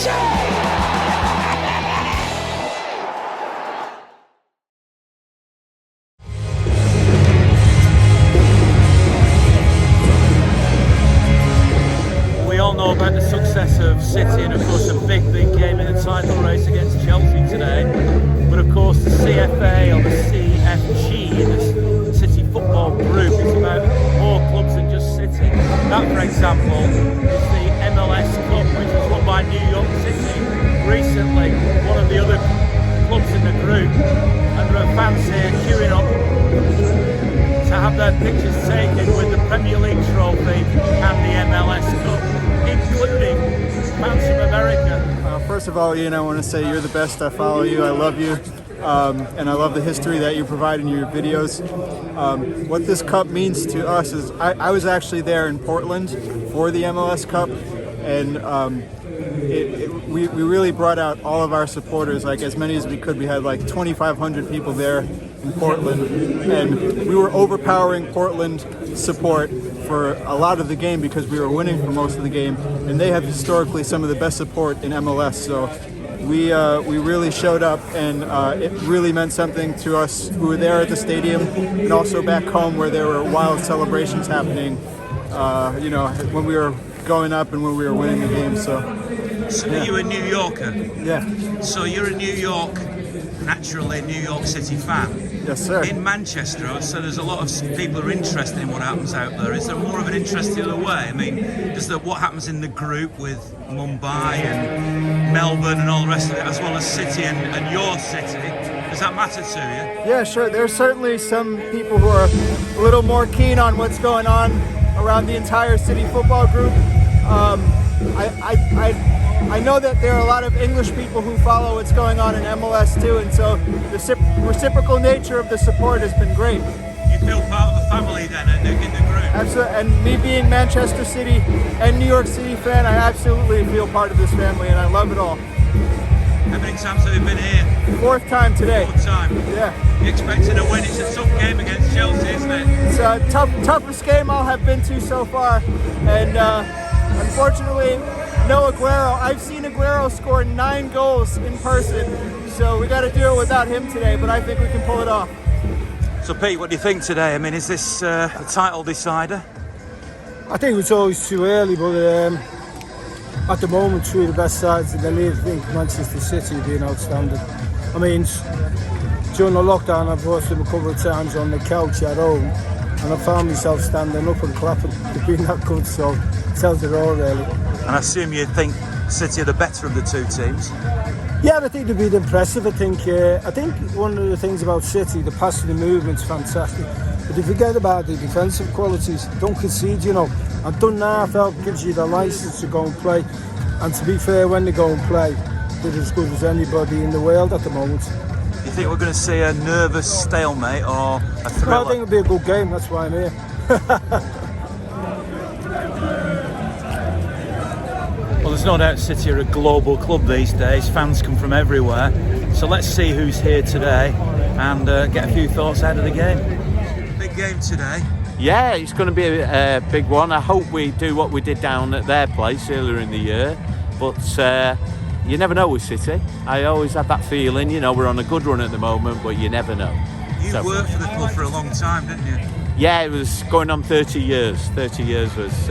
We all know about the success of City and of course a big game in the title race against Chelsea today. But of course the CFA or the CFG, the City Football Group, is about more clubs than just City. That, for example, is the MLS Cup, which was won by New York City recently, one of the other clubs in the group. And there are fans here queuing up to have their pictures taken with the Premier League trophy and the MLS Cup, including fans from America. First of all, Ian, I want to say you're the best. I follow you. I love you. And I love the history that you provide in your videos. What this cup means to us is I was actually there in Portland for the MLS Cup, and we really brought out all of our supporters, like as many as we could. We had like 2,500 people there in Portland, and we were overpowering Portland support for a lot of the game because we were winning for most of the game, and they have historically some of the best support in MLS. So we really showed up, and it really meant something to us who were there at the stadium and also back home where there were wild celebrations happening, you know, when we were going up and when we were winning the game. So yeah. Are you a New Yorker? Yeah. So you're a New York, naturally New York City fan. Yes, sir. In Manchester, so there's a lot of people who are interested in what happens out there. Is there more of an interest the other way? I mean, what happens in the group with Mumbai and Melbourne and all the rest of it, as well as City and your city, does that matter to you? Yeah, sure. There's certainly some people who are a little more keen on what's going on around the entire City Football Group. I know that there are a lot of English people who follow what's going on in MLS too, and so the reciprocal nature of the support has been great. You feel part of the family then in the group? Absolutely, and me being Manchester City and New York City fan, I absolutely feel part of this family, and I love it all. How many times have you been here? Fourth time today. Fourth time? Yeah. You're expecting a win. It's a tough game against Chelsea, isn't it? It's a toughest game I'll have been to so far, and unfortunately, no Aguero. I've seen Aguero score 9 goals in person, so we got to do it without him today, but I think we can pull it off. So Pete, what do you think today? I mean, is this a title decider? I think it's always too early, but at the moment, two of the best sides in the league, I think Manchester City being outstanding. I mean, during the lockdown, I've watched them a couple of times on the couch at home, and I found myself standing up and clapping. They've been that good, so it tells it all, really. And I assume you think City are the better of the two teams? Yeah, I think they've been impressive. I think one of the things about City, the passing and movement's fantastic. But if you forget about the defensive qualities, don't concede, you know. And Dunn gives you the licence to go and play. And to be fair, when they go and play, they're as good as anybody in the world at the moment. You think we're going to see a nervous stalemate or a thriller? Well, I think it'll be a good game, that's why I'm here. Well, there's no doubt City are a global club these days. Fans come from everywhere. So let's see who's here today and get a few thoughts out of the game. Big game today. Yeah, it's going to be a big one. I hope we do what we did down at their place earlier in the year. But you never know with City. I always had that feeling, you know, we're on a good run at the moment, but you never know. You worked for the club for a long time, didn't you? Yeah, it was going on 30 years. 30 years was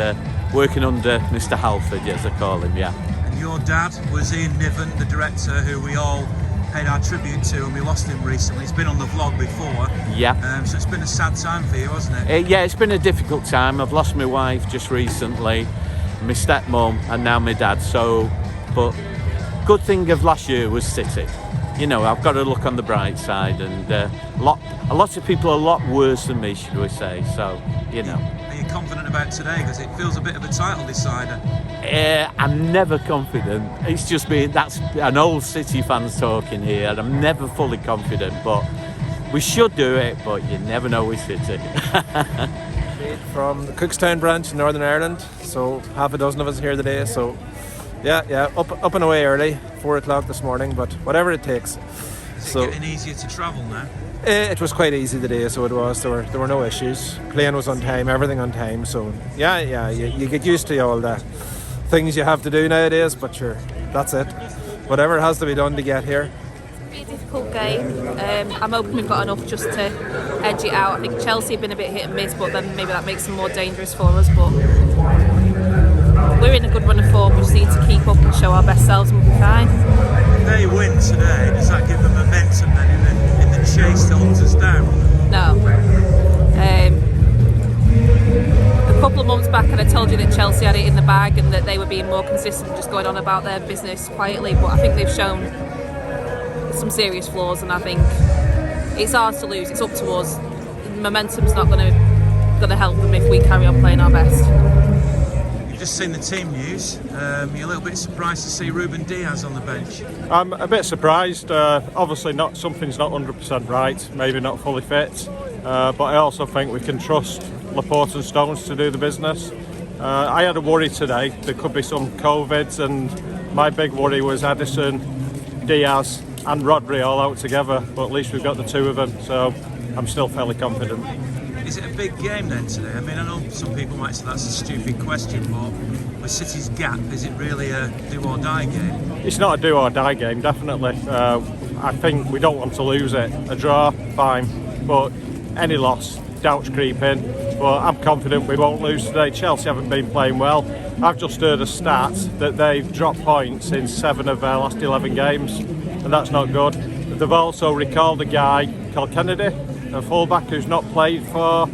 working under Mr. Halford, as I call him, yeah. And your dad was Ian Niven, the director who we all paid our tribute to, and we lost him recently. He's been on the vlog before. Yeah. So it's been a sad time for you, hasn't it? Yeah, it's been a difficult time. I've lost my wife just recently, my stepmom, and now my dad. So, but good thing of last year was City. You know, I've got to look on the bright side, and a lot of people are a lot worse than me, should we say? So, you know. Are you confident about today? Because it feels a bit of a title decider. I'm never confident. It's just me. That's an old City fans talking here, and I'm never fully confident. But we should do it. But you never know with City. From the Cookstown branch in Northern Ireland. So half a dozen of us here today. So. Yeah, up and away early, 4 o'clock this morning, but whatever it takes. Is it getting easier to travel now? It was quite easy today, so it was. There were no issues. Plane was on time, everything on time. So yeah, you get used to all the things you have to do nowadays. But sure, that's it. Whatever has to be done to get here. Be a difficult game. I'm hoping we've got enough just to edge it out. I think Chelsea have been a bit hit and miss, but then maybe that makes them more dangerous for us. But we're in a good run of form. We just need to keep up and show our best selves, and we'll be fine. If they win today, does that give them momentum then in the chase that holds us down? No. A couple of months back, and I told you that Chelsea had it in the bag and that they were being more consistent, just going on about their business quietly. But I think they've shown some serious flaws, and I think it's ours to lose. It's up to us. Momentum's not going to help them if we carry on playing our best. You've just seen the team news. You're a little bit surprised to see Ruben Diaz on the bench. I'm a bit surprised. Obviously, something's not 100% right. Maybe not fully fit, but I also think we can trust Laporte and Stones to do the business. I had a worry today. There could be some COVIDs, and my big worry was Edison, Diaz and Rodri all out together, but at least we've got the two of them, so I'm still fairly confident. Is it a big game then today? I mean, I know some people might say that's a stupid question, but with City's gap, is it really a do-or-die game? It's not a do-or-die game, definitely. I think we don't want to lose it. A draw, fine, but any loss, doubts creep in. But I'm confident we won't lose today. Chelsea haven't been playing well. I've just heard a stat that they've dropped points in 7 of their last 11 games, and that's not good. They've also recalled a guy called Kennedy, a fullback who's not played for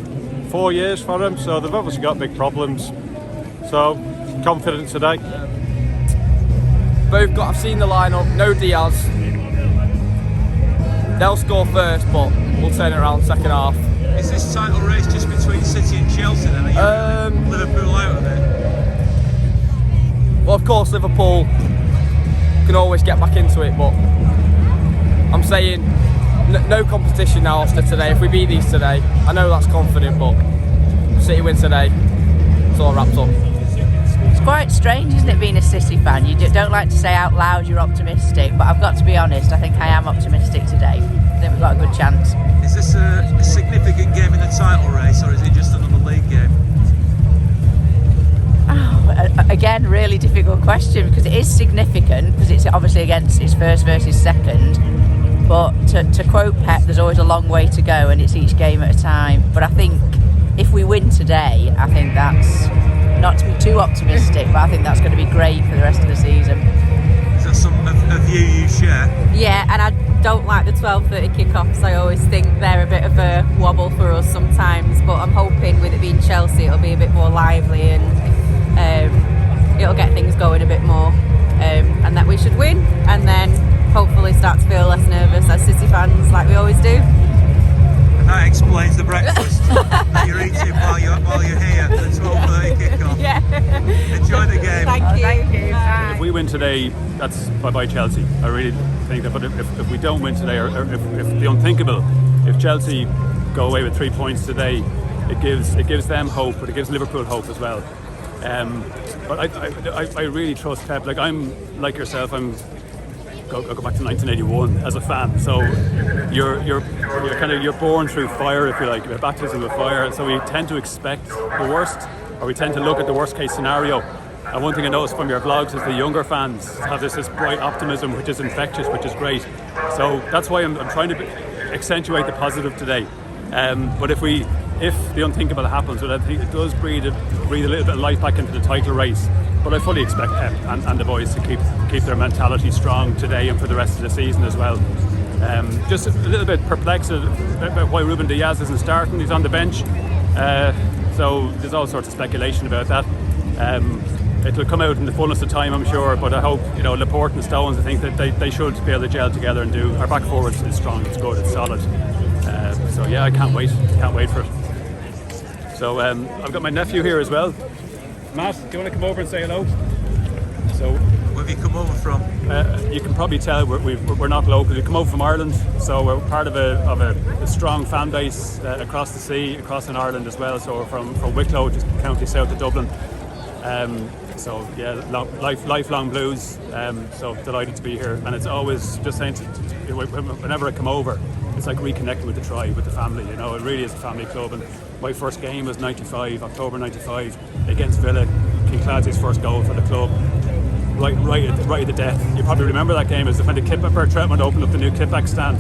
4 years for them, so they've obviously got big problems. So, confident today. I've seen the lineup, no Diaz. They'll score first, but we'll turn it around second half. Is this title race just between City and Chelsea then? Are you Liverpool out of it? Well, of course, Liverpool can always get back into it, but I'm saying no competition now after today. If we beat these today, I know that's confident, but City win today, it's all wrapped up. It's quite strange, isn't it, being a City fan? You don't like to say out loud you're optimistic, but I've got to be honest, I think I am optimistic today. I think we've got a good chance. Is this a significant game in the title race, or is it just another league game? Again, really difficult question, because it is significant, because it's obviously against its first versus second. But to quote Pep, there's always a long way to go, and it's each game at a time. But I think if we win today, I think that's, not to be too optimistic, but I think that's going to be great for the rest of the season. Is that a view you share? Yeah, and I don't like the 12:30 kickoffs. I always think they're a bit of a wobble for us sometimes, but I'm hoping with it being Chelsea it'll be a bit more lively, and it'll get things going a bit more, and that we should win, and then hopefully start to feel less nervous as City fans, like we always do. And that explains the breakfast that you're eating while you're here for the 12:30 kickoff. Yeah. Enjoy the game. Thank you. Thank you. If we win today, that's bye-bye Chelsea. I really think that. But if we don't win today, or if the unthinkable, if Chelsea go away with 3 points today, it gives them hope, but it gives Liverpool hope as well. But I really trust Pep. Like, I'm like yourself. I'll go back to 1981 as a fan. So you're born through fire, if you like, a baptism of fire. So we tend to expect the worst, or we tend to look at the worst case scenario. And one thing I noticed from your vlogs is the younger fans have this bright optimism, which is infectious, which is great. So that's why I'm trying to accentuate the positive today. But if the unthinkable happens, well, I think it does breathe a little bit of life back into the title race. But I fully expect Pep and the boys to keep their mentality strong today and for the rest of the season as well. Just a little bit perplexed about why Ruben Diaz isn't starting. He's on the bench, so there's all sorts of speculation about that. It'll come out in the fullness of time, I'm sure. But I hope, Laporte and Stones, I think that they should be able to gel together and do. Our back forward is strong, it's good, it's solid. So yeah, I can't wait for it. So I've got my nephew here as well. Matt, do you want to come over and say hello? So, where have you come over from? You can probably tell we're not local. We come over from Ireland, so we're part of a strong fan base across the sea, across in Ireland as well. So we're from Wicklow, just county south of Dublin. So yeah, lifelong Blues. So delighted to be here, and it's always just saying whenever I come over, it's like reconnecting with the tribe, with the family. It really is a family club. And my first game was October 95, against Villa. King Clancy's first goal for the club. right at the death. You probably remember that game as the kind of Kipper Trentman opened up the new kickback stand,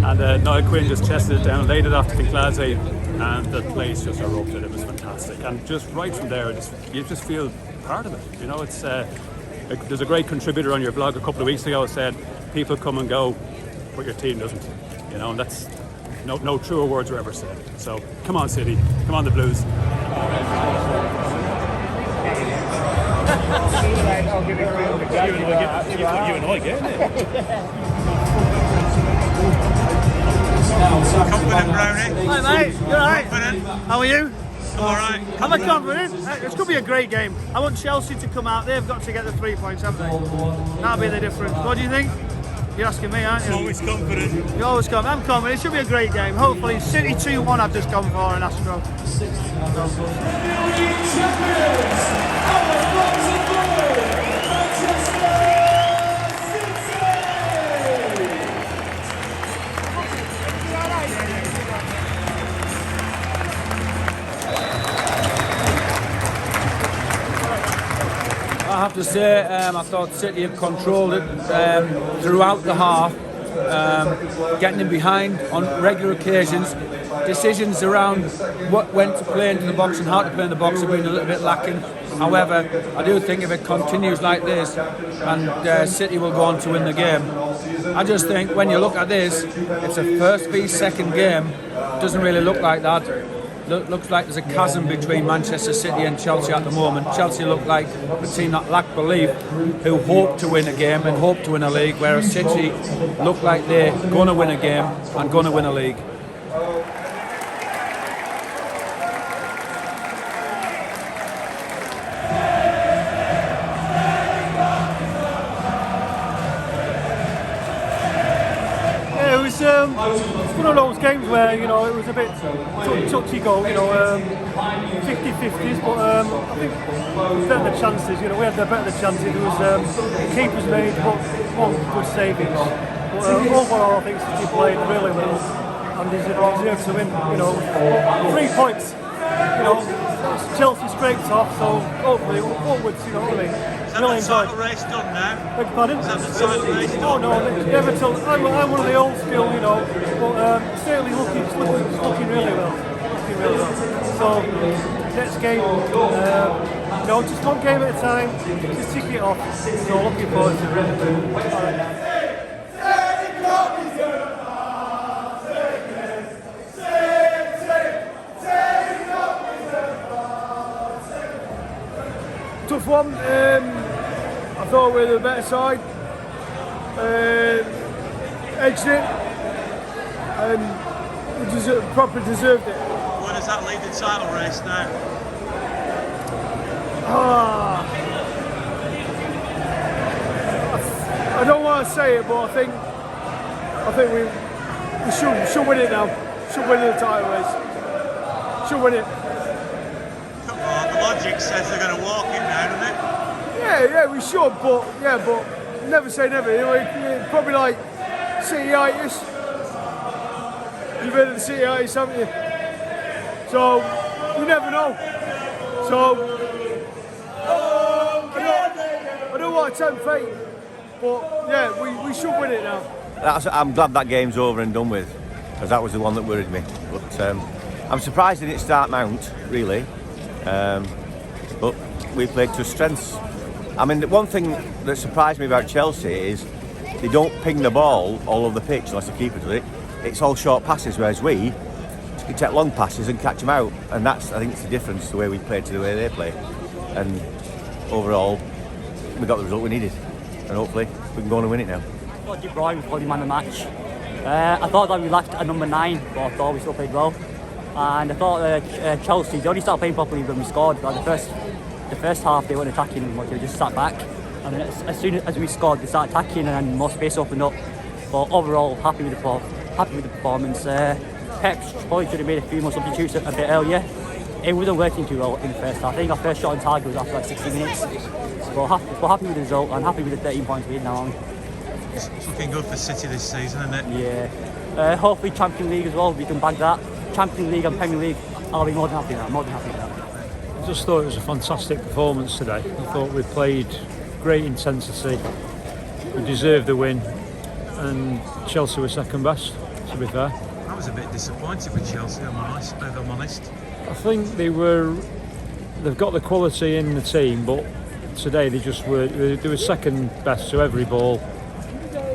and Niall Quinn just chested it down, laid it off to Kinclasley, and the place just erupted. It was fantastic, and just right from there, you just feel part of it. You know, it's there's a great contributor on your blog a couple of weeks ago said people come and go, but your team doesn't. You know, and that's no truer words were ever said. So come on, City, come on, the Blues. You and I getting it. Confident, Brownie? Hi mate, you alright? Confident? How are you? I'm alright. Am I confident? It's going to be a great game. I want Chelsea to come out. They've got to get the 3 points, haven't they? That'll be the difference. What do you think? You're asking me, aren't you? Always confident. You're always confident. I'm confident. It should be a great game. Hopefully, City 2-1 I've just gone for, and Astro. I have to say, I thought City have controlled it throughout the half, getting in behind on regular occasions. Decisions around when to play into the box and how to play in the box have been a little bit lacking. However, I do think if it continues like this, and City will go on to win the game. I just think when you look at this, it's a first v second game. Doesn't really look like that. Looks like there's a chasm between Manchester City and Chelsea at the moment. Chelsea look like a team that lack belief, who hope to win a game and hope to win a league, whereas City look like they're going to win a game and going to win a league. It's one of those games where, you know, it was a bit touchy goal, you know, 50-50s, but I think better chances, you know, we had the better chances. It was keepers made, but one good save each. But overall, I think City played really well and deserved to win, you know, 3 points, you know, Chelsea scraped off, so hopefully upwards, you know what I mean. Is that the title race done now? Beg pardon? Is that the title race done? Oh no, never till. I'm one of the old school, you know, but certainly looking really well. Looking really well. So next game, you know, just one game at a time, just tick it off. So looking forward to it. Tough one. I thought we were the better side. Edged it, and we properly deserved it. Where does that leave the title race now? I don't want to say it, but I think we should win it now. Should win the title race. Should win it. Come on, the logic says they're going to walk it now, doesn't it? Yeah, we should, but never say never. You know, probably like City-itis. You've heard of the City-itis, haven't you? So you never know. So I don't want to tempt fate, but yeah, we should win it now. I'm glad that game's over and done with, because that was the one that worried me. But I'm surprised they didn't start Mount, really. But we played to strengths. I mean, the one thing that surprised me about Chelsea is they don't ping the ball all over the pitch unless the keeper does it. It's all short passes, whereas we take long passes and catch them out. And that's, I think, it's the difference, the way we play to the way they play. And overall, we got the result we needed. And hopefully, we can go on and win it now. I thought De Bruyne was probably man of the match. I thought that we lacked a number 9, but I thought we still played well. And I thought Chelsea, they only started playing properly when we scored. Like the first half, they weren't attacking much, they just sat back. And then as soon as we scored, they started attacking and then more space opened up. But overall, happy with the performance. Pep probably should have made a few more substitutes a bit earlier. It wasn't working too well in the first half. I think our first shot on target was after like 60 minutes. But happy with the result and happy with the 13 points we had now on. It's looking good for City this season, isn't it? Yeah. Hopefully Champions League as well, we can bag that. Champions League and Premier League, I'll be more than happy with that. I just thought it was a fantastic performance today. I thought we played great intensity. We deserved the win, and Chelsea were second best, to be fair. I was a bit disappointed with Chelsea, if I'm honest. I think they've got the quality in the team, but today they were second best to every ball,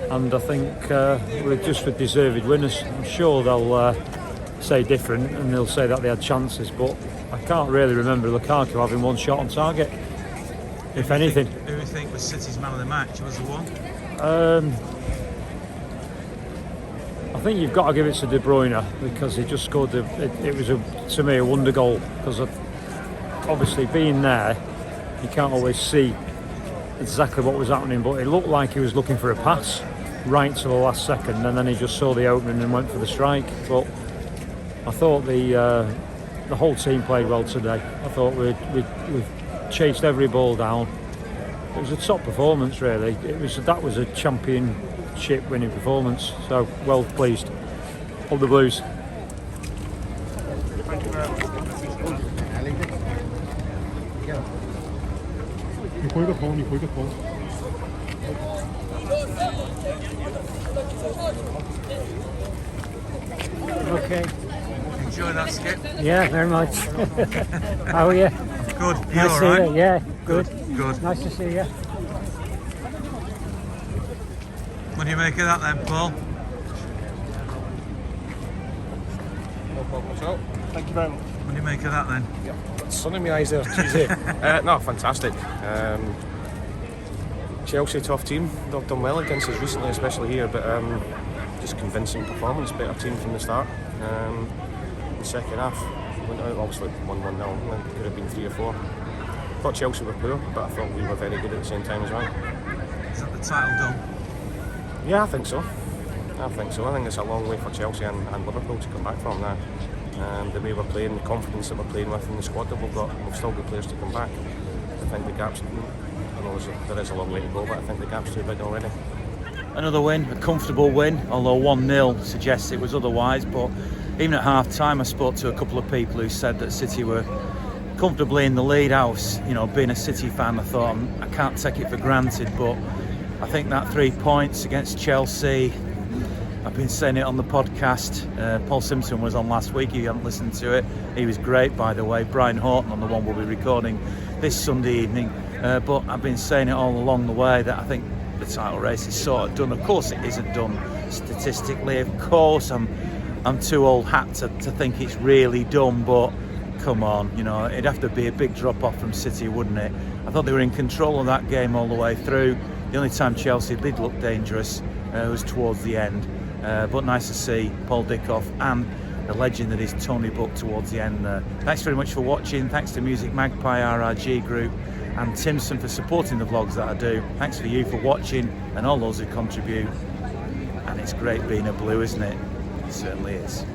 and I think we're just the deserved winners. I'm sure they'll say different, and they'll say that they had chances, but I can't really remember Lukaku having one shot on target, if anything. Who do you think was City's man of the match? Was the one? I think you've got to give it to De Bruyne, because he just scored. It was to me a wonder goal, because obviously being there, you can't always see exactly what was happening, but it looked like he was looking for a pass right to the last second, and then he just saw the opening and went for the strike. But I thought the whole team played well today. I thought we chased every ball down. It was a top performance, really. That was a championship winning performance. So well pleased. All the Blues. Okay. Enjoy that, Skip. Yeah, very much. How are you? Good. You Nice all to right? see you. Yeah, good. Good. Nice to see you. What do you make of that then, Paul? No problem at all. Thank you very much. What do you make of that then? Yeah. Sun in my eyes there, Tuesday. No, fantastic. Chelsea, tough team. They've done well against us recently, especially here, but just convincing performance. Better team from the start. The second half went out obviously 1-1 now. It could have been 3 or 4. Thought Chelsea were poor, but I thought we were very good at the same time as well. Is that the title done? Yeah, I think so. I think it's a long way for Chelsea and Liverpool to come back from now. The way we're playing, the confidence that we're playing with in the squad that we've still got players to come back. I think the gap's, I know there is a long way to go, but I think the gap's too big already. Another win, a comfortable win, although 1-0 suggests it was otherwise. But even at half time, I spoke to a couple of people who said that City were comfortably in the lead. Being a City fan, I thought I can't take it for granted, but I think that 3 points against Chelsea, I've been saying it on the podcast. Paul Simpson was on last week. If you haven't listened to it, he was great, by the way. Brian Horton on the one we'll be recording this Sunday evening. But I've been saying it all along the way that I think the title race is sort of done. Of course it isn't done statistically. Of course I'm too old hat to think it's really done, but come on, it'd have to be a big drop off from City, wouldn't it? I thought they were in control of that game all the way through. The only time Chelsea did look dangerous was towards the end. But nice to see Paul Dickoff and the legend that is Tony Buck towards the end there. Thanks very much for watching. Thanks to MusicMagpie, RRG Group and Timpson for supporting the vlogs that I do. Thanks for you for watching and all those who contribute. And it's great being a Blue, isn't it? It certainly is.